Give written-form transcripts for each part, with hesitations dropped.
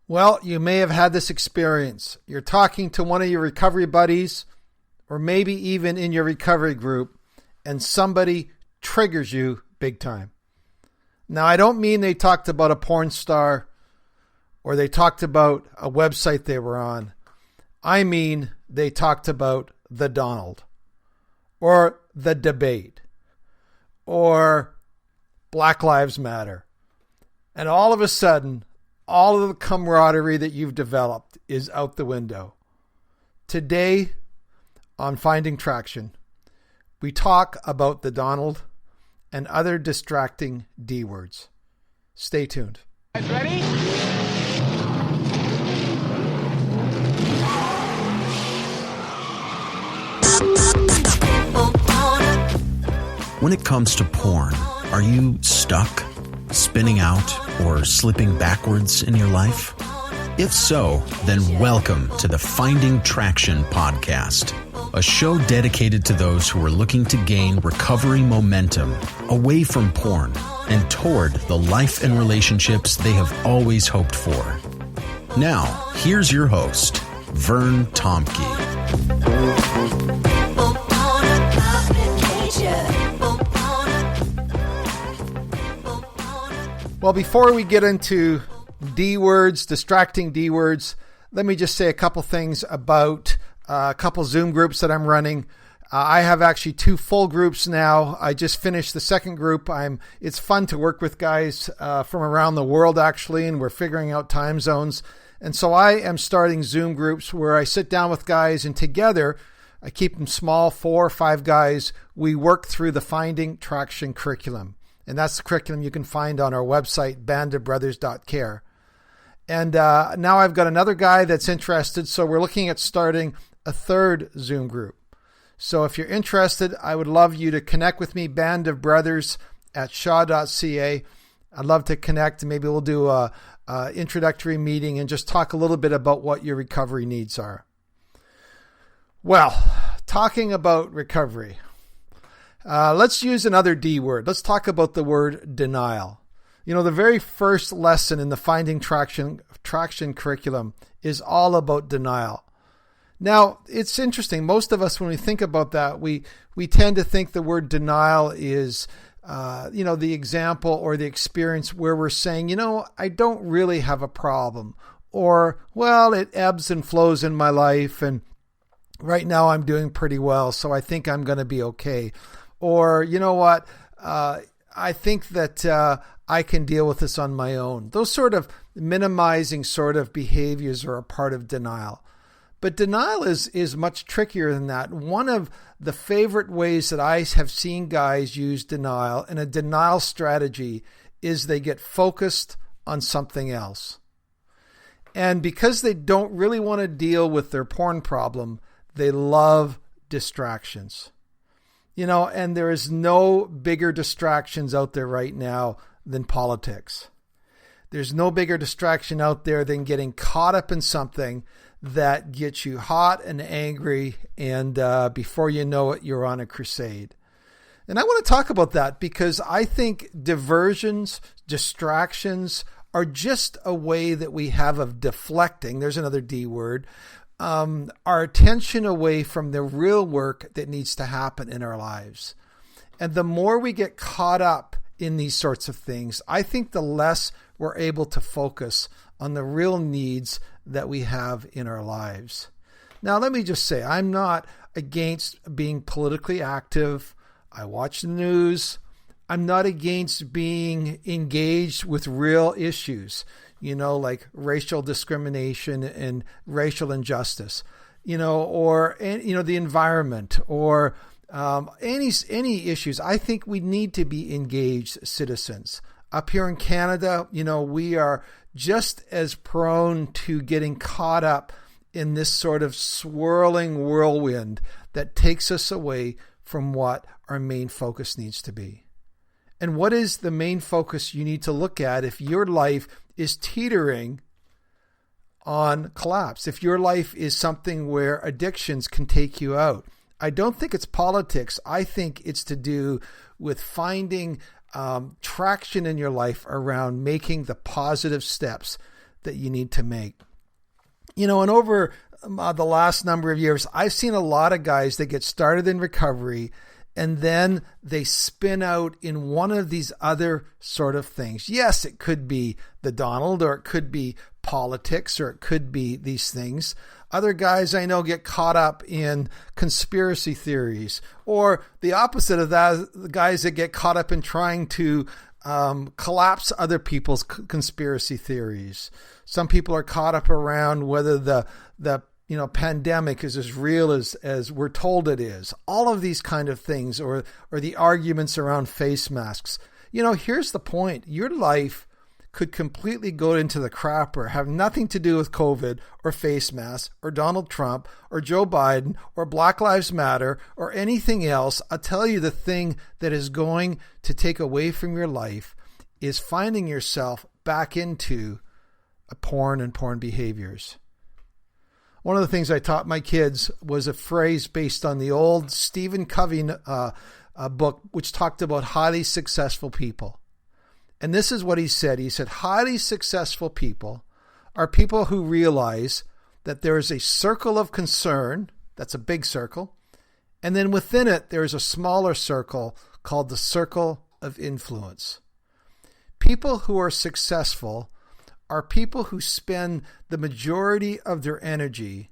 Well, you may have had this experience. You're talking to one of your recovery buddies, or maybe even in your recovery group, and somebody triggers you big time. Now, I don't mean they talked about a porn star or they talked about a website they were on. I mean they talked about the Donald or the debate or Black Lives Matter. And all of a sudden, all of the camaraderie that you've developed is out the window. Today on Finding Traction, we talk about the Donald and other distracting D words. Stay tuned. Guys ready? When it comes to porn, are you stuck, spinning out, or slipping backwards in your life? If so, then welcome to the Finding Traction podcast, a show dedicated to those who are looking to gain recovery momentum away from porn and toward the life and relationships they have always hoped for. Now, here's your host, Vern Tomke. Well, before we get into D words, distracting D words, let me just say a couple things about a couple Zoom groups that I'm running. I have actually 2 full groups now. I just finished the second group. It's fun to work with guys from around the world, actually, and we're figuring out time zones. And so I am starting Zoom groups where I sit down with guys, and together, I keep them small, 4 or 5 guys. We work through the Finding Traction curriculum. And that's the curriculum you can find on our website, bandofbrothers.care. And now I've got another guy that's interested, so we're looking at starting a 3rd Zoom group. So if you're interested, I would love you to connect with me, bandofbrothers@shaw.ca. I'd love to connect. Maybe we'll do a introductory meeting and just talk a little bit about what your recovery needs are. Well, talking about recovery, let's use another D word. Let's talk about the word denial. You know, the very first lesson in the Finding Traction curriculum is all about denial. Now, it's interesting. Most of us, when we think about that, we tend to think the word denial is, the example or the experience where we're saying, I don't really have a problem. Or, well, it ebbs and flows in my life, and right now I'm doing pretty well, so I think I'm going to be okay. Or, you know what, I think that I can deal with this on my own. Those sort of minimizing sort of behaviors are a part of denial. But denial is much trickier than that. One of the favorite ways that I have seen guys use denial, and a denial strategy, is they get focused on something else. And because they don't really want to deal with their porn problem, they love distractions. And there is no bigger distractions out there right now than politics. There's no bigger distraction out there than getting caught up in something that gets you hot and angry, and before you know it, you're on a crusade. And I want to talk about that because I think diversions, distractions are just a way that we have of deflecting. There's another D word. Our attention away from the real work that needs to happen in our lives. And the more we get caught up in these sorts of things, I think the less we're able to focus on the real needs that we have in our lives. Now, let me just say, I'm not against being politically active. I watch the news. I'm not against being engaged with real issues, like racial discrimination and racial injustice, or the environment, or any issues. I think we need to be engaged citizens. Up here in Canada, we are just as prone to getting caught up in this sort of swirling whirlwind that takes us away from what our main focus needs to be. And what is the main focus you need to look at if your life is teetering on collapse, if your life is something where addictions can take you out? I don't think it's politics. I think it's to do with finding traction in your life around making the positive steps that you need to make. And over the last number of years, I've seen a lot of guys that get started in recovery and then they spin out in one of these other sort of things. Yes, it could be the Donald, or it could be politics, or it could be these things. Other guys I know get caught up in conspiracy theories, or the opposite of that, the guys that get caught up in trying to collapse other people's conspiracy theories. Some people are caught up around whether the pandemic is as real as we're told it is. All of these kind of things, or the arguments around face masks. Here's the point. Your life could completely go into the crapper, have nothing to do with COVID or face masks or Donald Trump or Joe Biden or Black Lives Matter or anything else. I'll tell you, the thing that is going to take away from your life is finding yourself back into porn and porn behaviors. One of the things I taught my kids was a phrase based on the old Stephen Covey book, which talked about highly successful people. And this is what he said. He said, highly successful people are people who realize that there is a circle of concern, that's a big circle, and then within it, there is a smaller circle called the circle of influence. People who are successful are people who spend the majority of their energy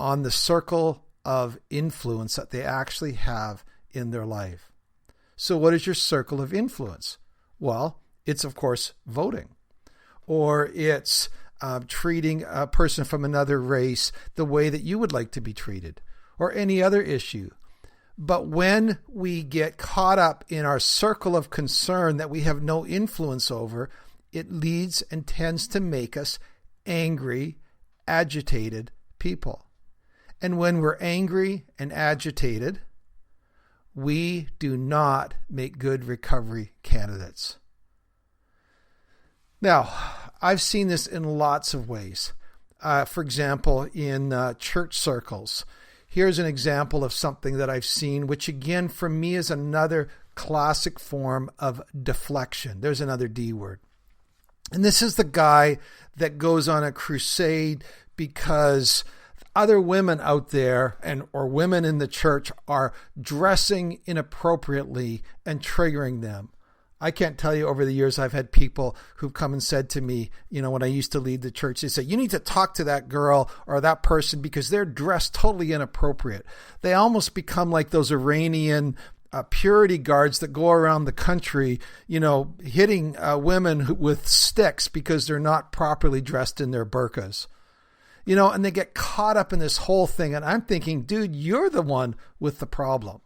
on the circle of influence that they actually have in their life. So what is your circle of influence? Well, it's, of course, voting, or it's treating a person from another race the way that you would like to be treated, or any other issue. But when we get caught up in our circle of concern that we have no influence over, it leads and tends to make us angry, agitated people. And when we're angry and agitated, we do not make good recovery candidates. Now, I've seen this in lots of ways. For example, in church circles. Here's an example of something that I've seen, which again, for me, is another classic form of deflection. There's another D word. And this is the guy that goes on a crusade because other women out there or women in the church are dressing inappropriately and triggering them. I can't tell you, over the years, I've had people who've come and said to me, when I used to lead the church, they say, you need to talk to that girl or that person because they're dressed totally inappropriate. They almost become like those Iranian purity guards that go around the country, hitting women with sticks because they're not properly dressed in their burqas. And they get caught up in this whole thing. And I'm thinking, dude, you're the one with the problem.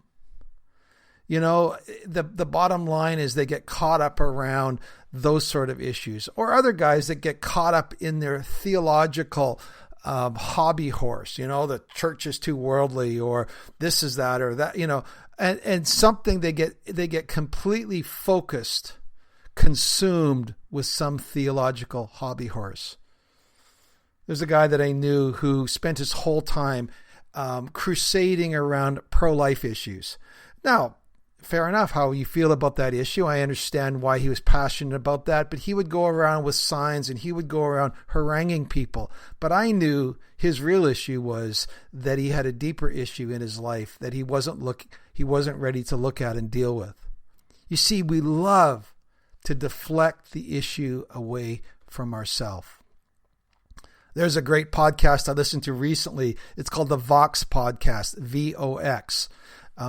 The bottom line is they get caught up around those sort of issues, or other guys that get caught up in their theological hobby horse. The church is too worldly, or this is that, or that, and something they get completely focused, consumed with some theological hobby horse. There's a guy that I knew who spent his whole time crusading around pro-life issues. Now, fair enough how you feel about that issue. I understand why he was passionate about that, but he would go around with signs and he would go around haranguing people. But I knew his real issue was that he had a deeper issue in his life that he wasn't ready to look at and deal with. You see, we love to deflect the issue away from ourselves. There's a great podcast I listened to recently. It's called the Vox Podcast, VOX.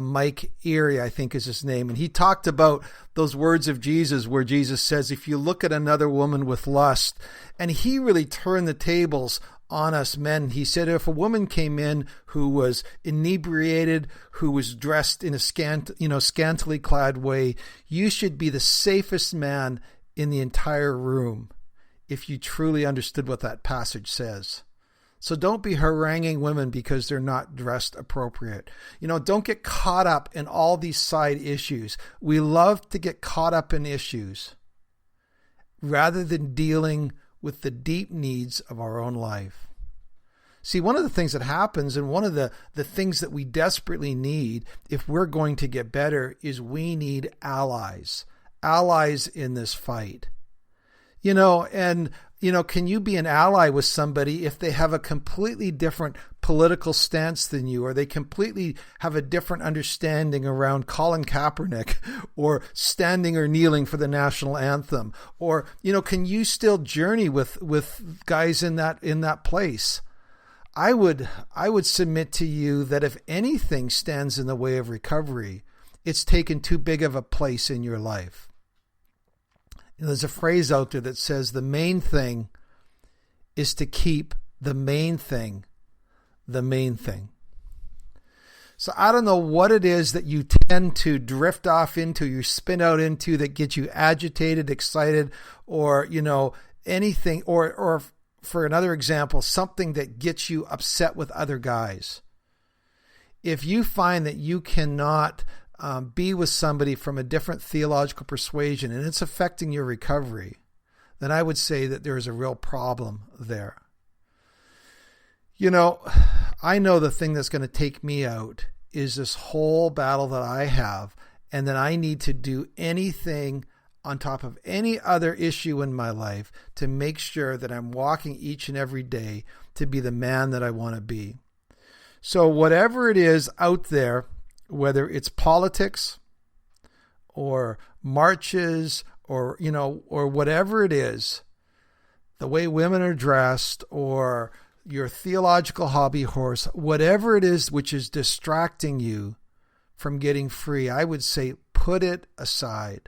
Mike Erie, I think is his name. And he talked about those words of Jesus where Jesus says, if you look at another woman with lust, and he really turned the tables on us men. He said, if a woman came in who was inebriated, who was dressed in a scantily clad way, you should be the safest man in the entire room if you truly understood what that passage says. So don't be haranguing women because they're not dressed appropriate. Don't get caught up in all these side issues. We love to get caught up in issues rather than dealing with the deep needs of our own life. See, one of the things that happens, and one of the things that we desperately need if we're going to get better, is we need allies in this fight. can you be an ally with somebody if they have a completely different political stance than you, or they completely have a different understanding around Colin Kaepernick or standing or kneeling for the national anthem? Or, can you still journey with guys in that place? I would submit to you that if anything stands in the way of recovery, it's taken too big of a place in your life. There's a phrase out there that says the main thing is to keep the main thing the main thing. So I don't know what it is that you tend to drift off into, you spin out into, that gets you agitated, excited, or, anything, or for another example, something that gets you upset with other guys. If you find that you cannot be with somebody from a different theological persuasion and it's affecting your recovery, then I would say that there is a real problem there. I know the thing that's going to take me out is this whole battle that I have, and that I need to do anything on top of any other issue in my life to make sure that I'm walking each and every day to be the man that I want to be. So whatever it is out there, whether it's politics or marches or whatever it is, the way women are dressed or your theological hobby horse, whatever it is which is distracting you from getting free, I would say put it aside.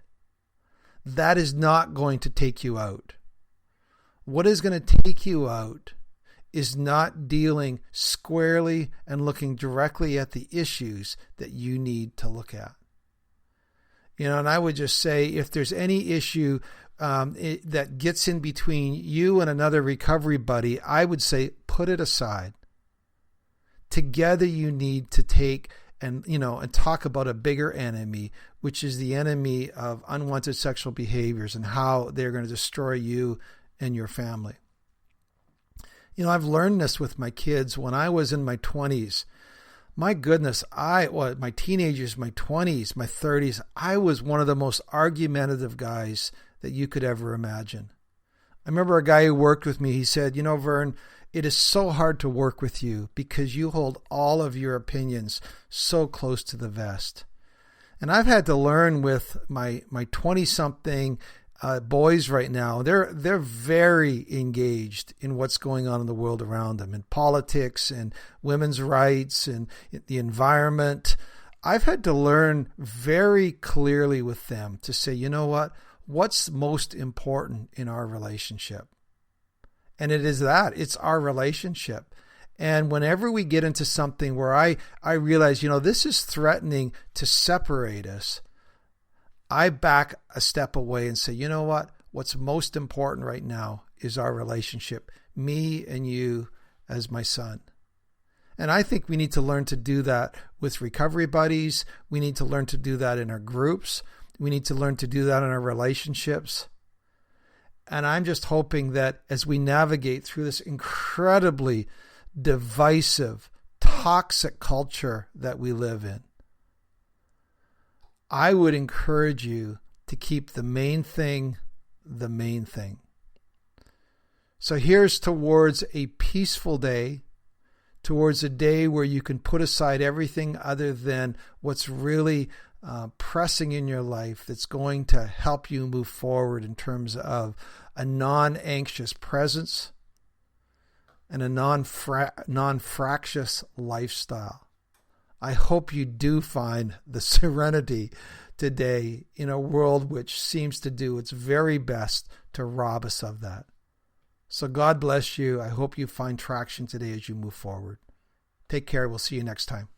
That is not going to take you out. What is going to take you out is not dealing squarely and looking directly at the issues that you need to look at. And I would just say, if there's any issue that gets in between you and another recovery buddy, I would say put it aside. Together you need to take and talk about a bigger enemy, which is the enemy of unwanted sexual behaviors and how they're going to destroy you and your family. I've learned this with my kids. When I was in my 20s, my goodness, my teenagers, my 20s, my 30s, I was one of the most argumentative guys that you could ever imagine. I remember a guy who worked with me, he said, Vern, it is so hard to work with you because you hold all of your opinions so close to the vest. And I've had to learn with my 20-something boys right now. They're very engaged in what's going on in the world around them, in politics and women's rights and the environment. I've had to learn very clearly with them to say, what's most important in our relationship? And it's our relationship. And whenever we get into something where I realize, this is threatening to separate us, I back a step away and say, what's most important right now is our relationship, me and you as my son. And I think we need to learn to do that with recovery buddies. We need to learn to do that in our groups. We need to learn to do that in our relationships. And I'm just hoping that as we navigate through this incredibly divisive, toxic culture that we live in, I would encourage you to keep the main thing the main thing. So here's towards a peaceful day, towards a day where you can put aside everything other than what's really pressing in your life that's going to help you move forward in terms of a non-anxious presence and a non-fractious lifestyle. I hope you do find the serenity today in a world which seems to do its very best to rob us of that. So God bless you. I hope you find traction today as you move forward. Take care. We'll see you next time.